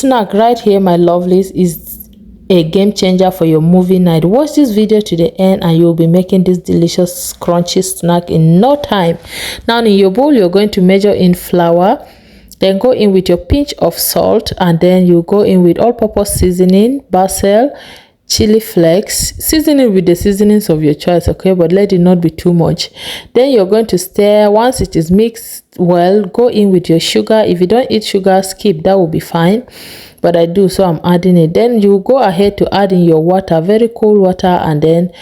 snack right here, my lovelies, is a game changer for your movie night. Watch this video to the end and you'll be making this delicious crunchy snack in no time. Now in your bowl, you're going to measure in flour, then go in with your pinch of salt, and then you go in with all-purpose seasoning, basil, chili flakes. Season it with the seasonings of your choice, okay, but let it not be too much. Then you're going to stir. Once it is mixed well, go in with your sugar. If you don't eat sugar, skip, that will be fine, but I do, so I'm adding it. Then you go ahead to add in your water, very cold water, and then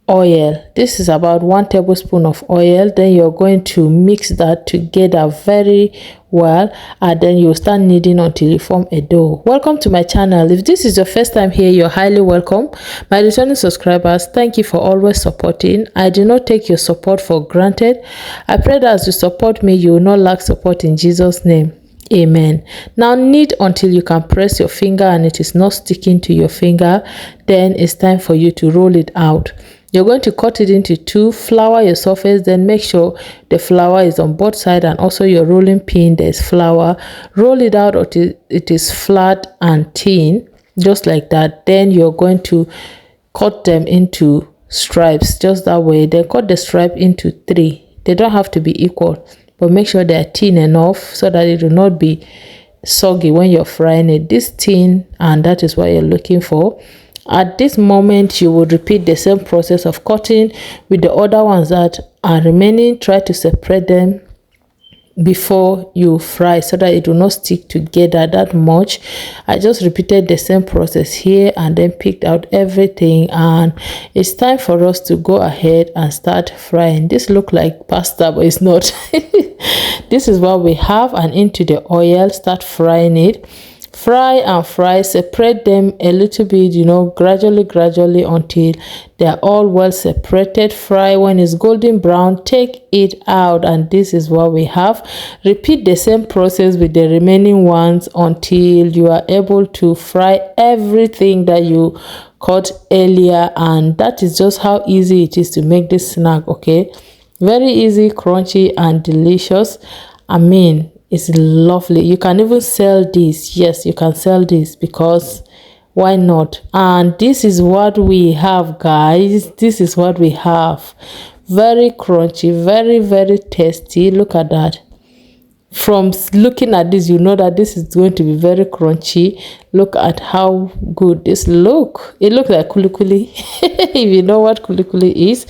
oil. This is about 1 tablespoon of oil. Then you're going to mix that together very well, and then you start kneading until you form a dough. Welcome to my channel. If this is your first time here, you're highly welcome. My returning subscribers, thank you for always supporting. I do not take your support for granted. I pray that as you support me, you will not lack support in Jesus' name. Amen. Now knead until you can press your finger and it is not sticking to your finger. Then it's time for you to roll it out. You're going to cut it into two. Flour your surface, then make sure the flour is on both sides, and also your rolling pin, there's flour. Roll it out until it is flat and thin, just like that. Then you're going to cut them into stripes, just that way. Then cut the stripe into 3. They don't have to be equal, but make sure they are thin enough so that it will not be soggy when you're frying it. This thin, and that is what you're looking for. At this moment, you will repeat the same process of cutting with the other ones that are remaining. Try to separate them before you fry so that it will not stick together that much. I just repeated the same process here and then picked out everything, and it's time for us to go ahead and start frying. This look like pasta, but it's not. This is what we have, and into the oil, start frying it. Fry and fry, separate them a little bit, you know, gradually until they are all well separated. Fry. When it's golden brown, take it out, and this is what we have. Repeat the same process with the remaining ones until you are able to fry everything that you cut earlier, and that is just how easy it is to make this snack. Okay, very easy, crunchy, and delicious. I mean, it's lovely. You can even sell this. Yes, you can sell this, because why not? And this is what we have, guys. This is what we have. Very crunchy, very tasty. Look at that. From looking at this, you know that this is going to be very crunchy. Look at how good this look. It looks like kulikuli, if you know what kulikuli is.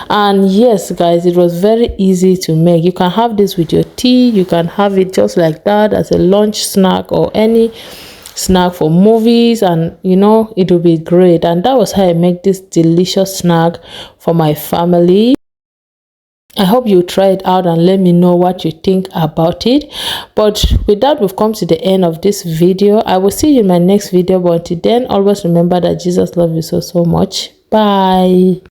And yes, guys, it was very easy to make. You can have this with your tea. You can have it just like that as a lunch snack or any snack for movies, and you know, it will be great. And that was how I make this delicious snack for my family. I hope you try it out and let me know what you think about it. But with that, we've come to the end of this video. I will see you in my next video, but until then, always remember that Jesus loves you so much. Bye.